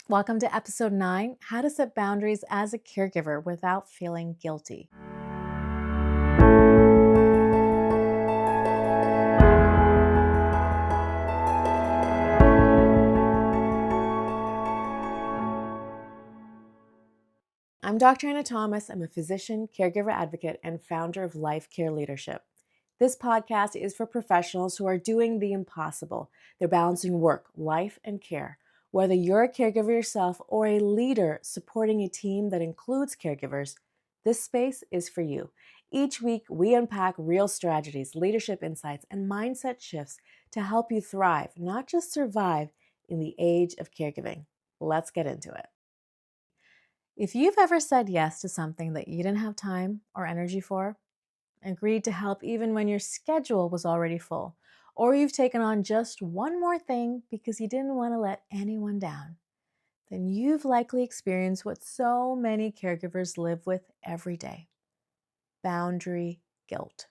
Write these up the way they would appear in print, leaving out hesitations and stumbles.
Welcome to episode 9, How to Set Boundaries as a Caregiver Without Feeling Guilty. I'm Dr. Anna Thomas. I'm a physician, caregiver advocate, and founder of Life Care Leadership. This podcast is for professionals who are doing the impossible. They're balancing work, life, and care. Whether you're a caregiver yourself or a leader supporting a team that includes caregivers, this space is for you. Each week, we unpack real strategies, leadership insights, and mindset shifts to help you thrive, not just survive, in the age of caregiving. Let's get into it. If you've ever said yes to something that you didn't have time or energy for, agreed to help even when your schedule was already full, or you've taken on just one more thing because you didn't want to let anyone down, then you've likely experienced what so many caregivers live with every day: boundary guilt.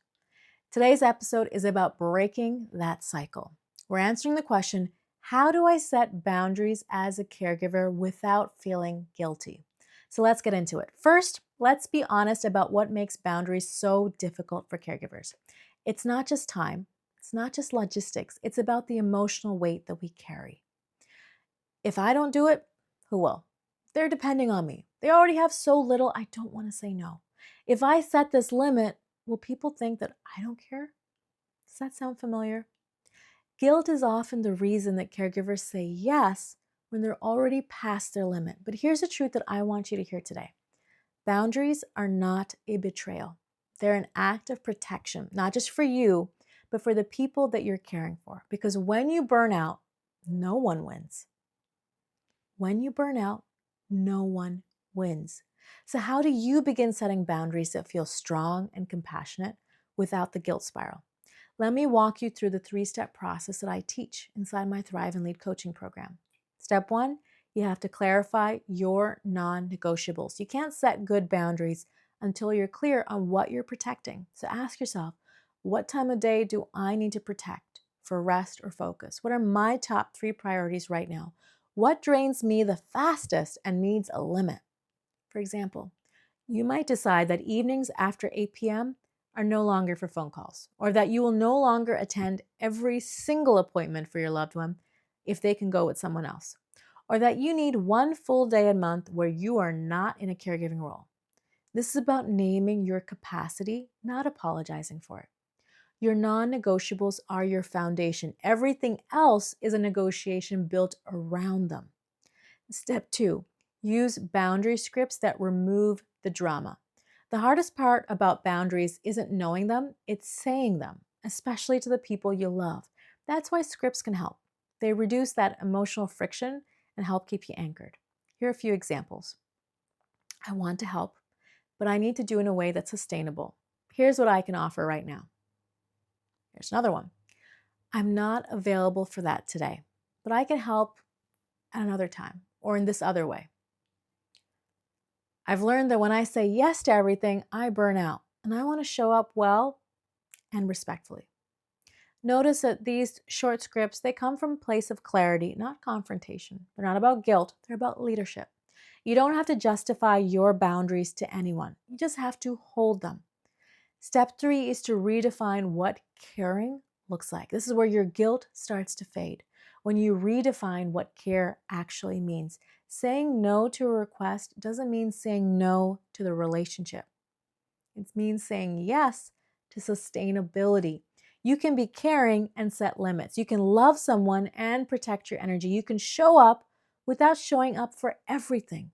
Today's episode is about breaking that cycle. We're answering the question, how do I set boundaries as a caregiver without feeling guilty? So let's get into it. First, let's be honest about what makes boundaries so difficult for caregivers. It's not just time, it's not just logistics, it's about the emotional weight that we carry. If I don't do it, who will? They're depending on me. They already have so little, I don't want to say no. If I set this limit, will people think that I don't care? Does that sound familiar? Guilt is often the reason that caregivers say yes when they're already past their limit. But here's the truth that I want you to hear today. Boundaries are not a betrayal. They're an act of protection, not just for you, but for the people that you're caring for. Because when you burn out, no one wins. When you burn out, no one wins. So how do you begin setting boundaries that feel strong and compassionate without the guilt spiral? Let me walk you through the 3-step process that I teach inside my Thrive and Lead coaching program. Step 1, you have to clarify your non-negotiables. You can't set good boundaries until you're clear on what you're protecting. So ask yourself, what time of day do I need to protect for rest or focus? What are my top 3 priorities right now? What drains me the fastest and needs a limit? For example, you might decide that evenings after 8 p.m. are no longer for phone calls, or that you will no longer attend every single appointment for your loved one if they can go with someone else, or that you need one full day a month where you are not in a caregiving role. This is about naming your capacity, not apologizing for it. Your non-negotiables are your foundation. Everything else is a negotiation built around them. Step 2, use boundary scripts that remove the drama. The hardest part about boundaries isn't knowing them, it's saying them, especially to the people you love. That's why scripts can help. They reduce that emotional friction and help keep you anchored. Here are a few examples. I want to help, but I need to do it in a way that's sustainable. Here's what I can offer right now. Here's another one. I'm not available for that today, but I can help at another time or in this other way. I've learned that when I say yes to everything, I burn out, and I want to show up well and respectfully. Notice that these short scripts, they come from a place of clarity, not confrontation. They're not about guilt, they're about leadership. You don't have to justify your boundaries to anyone. You just have to hold them. Step 3 is to redefine what caring looks like. This is where your guilt starts to fade. When you redefine what care actually means. Saying no to a request doesn't mean saying no to the relationship. It means saying yes to sustainability. You can be caring and set limits. You can love someone and protect your energy. You can show up without showing up for everything.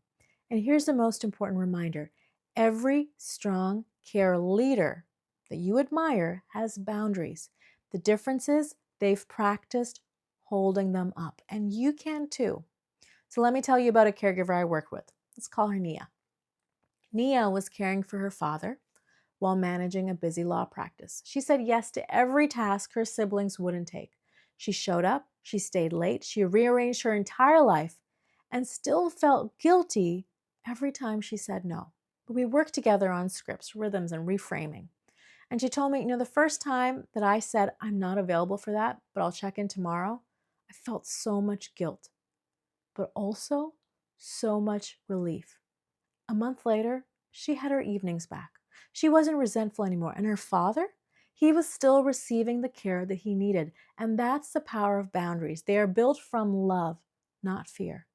And here's the most important reminder. Every strong care leader that you admire has boundaries. The difference is they've practiced holding them up, and you can too. So let me tell you about a caregiver I work with. Let's call her Nia. Nia was caring for her father while managing a busy law practice. She said yes to every task her siblings wouldn't take. She showed up, she stayed late, she rearranged her entire life, and still felt guilty every time she said no. But we worked together on scripts, rhythms, and reframing. And she told me, the first time that I said, I'm not available for that, but I'll check in tomorrow, I felt so much guilt. But also, so much relief. A month later, she had her evenings back. She wasn't resentful anymore. And her father? He was still receiving the care that he needed. And that's the power of boundaries. They are built from love, not fear.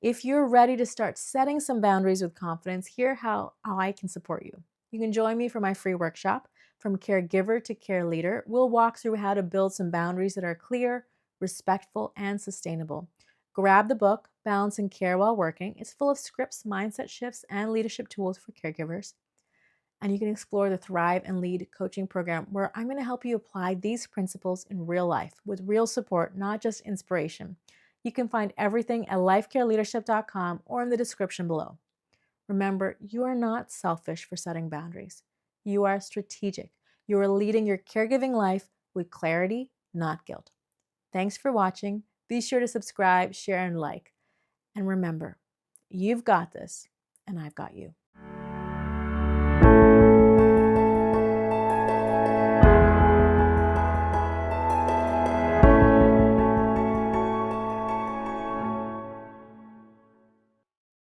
If you're ready to start setting some boundaries with confidence, here's how I can support you. You can join me for my free workshop, From Caregiver to Care Leader. We'll walk through how to build some boundaries that are clear, respectful, and sustainable. Grab the book, Balancing Care While Working. It's full of scripts, mindset shifts, and leadership tools for caregivers. And you can explore the Thrive and Lead coaching program, where I'm going to help you apply these principles in real life with real support, not just inspiration. You can find everything at lifecareleadership.com or in the description below. Remember, you are not selfish for setting boundaries. You are strategic. You are leading your caregiving life with clarity, not guilt. Thanks for watching. Be sure to subscribe, share, and like. And remember, you've got this, and I've got you.